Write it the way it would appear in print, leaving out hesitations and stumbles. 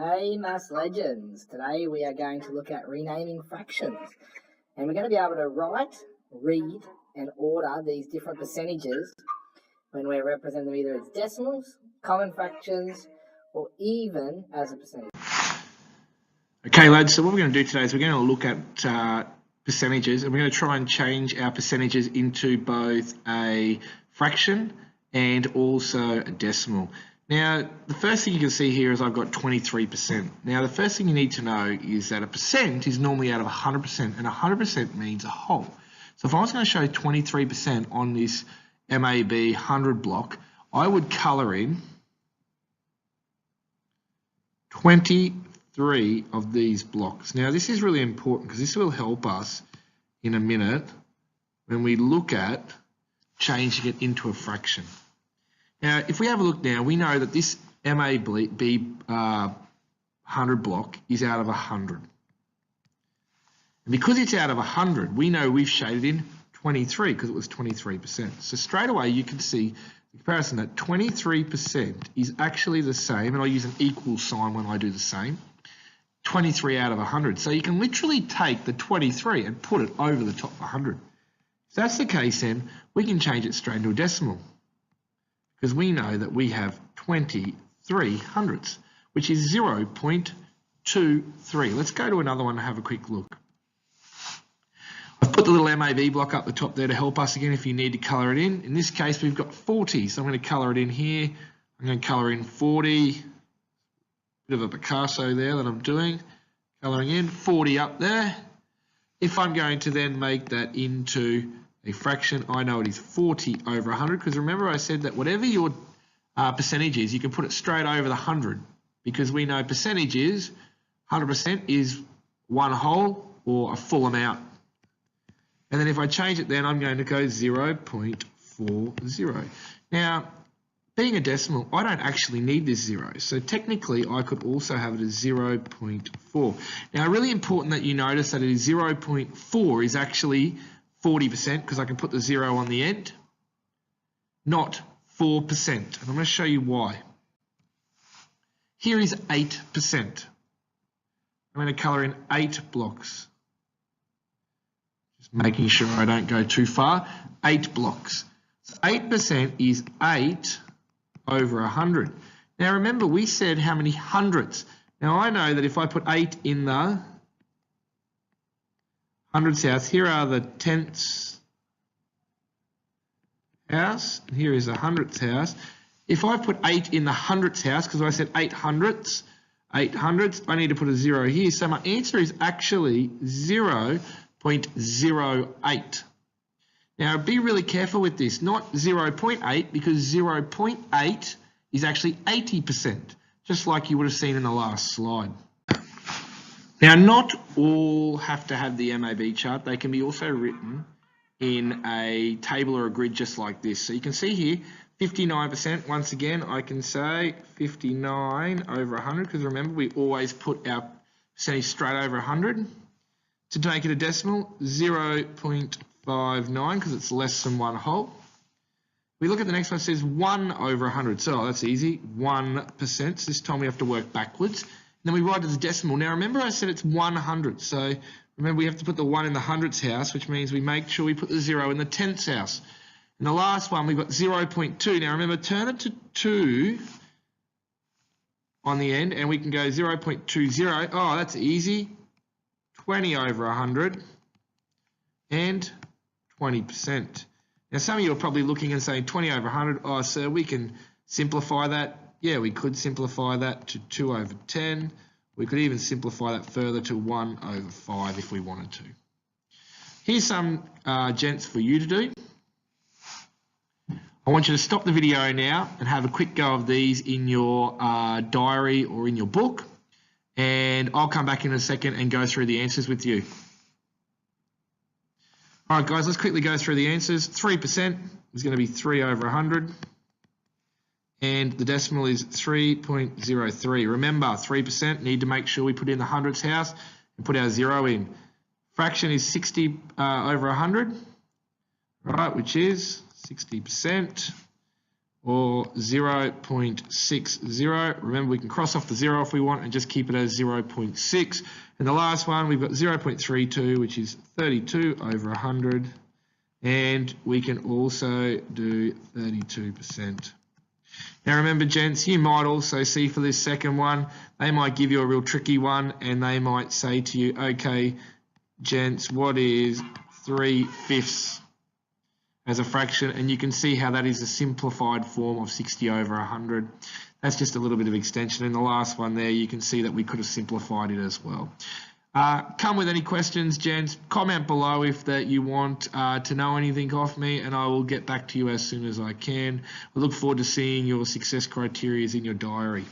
Hey Maths Legends, today we are going to look at renaming fractions, and we're going to be able to write, read and order these different percentages when we're representing them either as decimals, common fractions or even as a percentage. Okay lads, so what we're going to do today is we're going to look at percentages, and we're going to try and change our percentages into both a fraction and also a decimal. Now, the first thing you can see here is I've got 23%. Now, the first thing you need to know is that a percent is normally out of 100%, and 100% means a whole. So if I was going to show 23% on this MAB 100 block, I would colour in 23 of these blocks. Now, this is really important because this will help us in a minute when we look at changing it into a fraction. Now, if we have a look now, we know that this MAB 100 block is out of 100. And because it's out of 100, we know we've shaded in 23 because it was 23%. So straight away you can see the comparison that 23% is actually the same, and I'll use an equal sign when I do the same, 23 out of 100. So you can literally take the 23 and put it over the top of 100. If that's the case, then we can change it straight into a decimal, because we know that we have 23 hundredths, which is 0.23. Let's go to another one and have a quick look. I've put the little MAB block up the top there to help us again if you need to colour it in. In this case, we've got 40, so I'm going to colour it in here. I'm going to colour in 40. Bit of a Picasso there that I'm doing. Colouring in 40 up there. If I'm going to then make that into a fraction, I know it is 40 over 100, because remember I said that whatever your percentage is, you can put it straight over the 100, because we know percentage is 100% is one whole or a full amount. And then if I change it, then I'm going to go 0.40. Now, being a decimal, I don't actually need this 0. So technically, I could also have it as 0.4. Now, really important that you notice that it is 0.4 is actually 40%, because I can put the 0 on the end, not 4%. And I'm going to show you why. Here is 8%. I'm going to colour in 8 blocks. Just making sure I don't go too far. 8 blocks. So 8% is 8 over 100. Now remember, we said how many hundredths. Now I know that if I put 8 in the hundredths house, here are the tenths house, and here is the hundredths house. If I put 8 in the hundredths house, because I said 8 hundredths, I need to put a 0 here. So my answer is actually 0.08. Now be really careful with this, not 0.8, because 0.8 is actually 80%, just like you would have seen in the last slide. Now, not all have to have the MAB chart. They can be also written in a table or a grid just like this. So you can see here, 59%. Once again, I can say 59 over 100, because remember, we always put our percentage straight over 100. To make it a decimal, 0.59, because it's less than one whole. We look at the next one, it says 1 over 100. So that's easy, 1%. So this time we have to work backwards. Then we write it as a decimal. Now remember I said it's 100. So remember we have to put the 1 in the hundredths house, which means we make sure we put the 0 in the tenths house. And the last one we've got 0.2. Now remember, turn it to 2 on the end, and we can go 0.20. Oh, that's easy. 20 over 100 and 20%. Now some of you are probably looking and saying 20 over 100. Oh, sir, we can simplify that. Yeah, we could simplify that to 2 over 10. We could even simplify that further to 1 over 5 if we wanted to. Here's some gents for you to do. I want you to stop the video now and have a quick go of these in your diary or in your book. And I'll come back in a second and go through the answers with you. All right, guys, let's quickly go through the answers. 3% is going to be 3 over 100. And the decimal is 3.03. Remember, 3%, need to make sure we put in the hundredths house and put our 0 in. Fraction is 60 over 100, right, which is 60%. or 0.60. Remember, we can cross off the 0 if we want and just keep it as 0.6. And the last one, we've got 0.32, which is 32 over 100. And we can also do 32%. Now remember, gents, you might also see for this second one, they might give you a real tricky one and they might say to you, okay, gents, what is 3/5 as a fraction? And you can see how that is a simplified form of 60 over 100. That's just a little bit of extension. In the last one there, you can see that we could have simplified it as well. Come with any questions, gents. Comment below if that you want to know anything off me, and I will get back to you as soon as I can. We look forward to seeing your success criteria in your diary.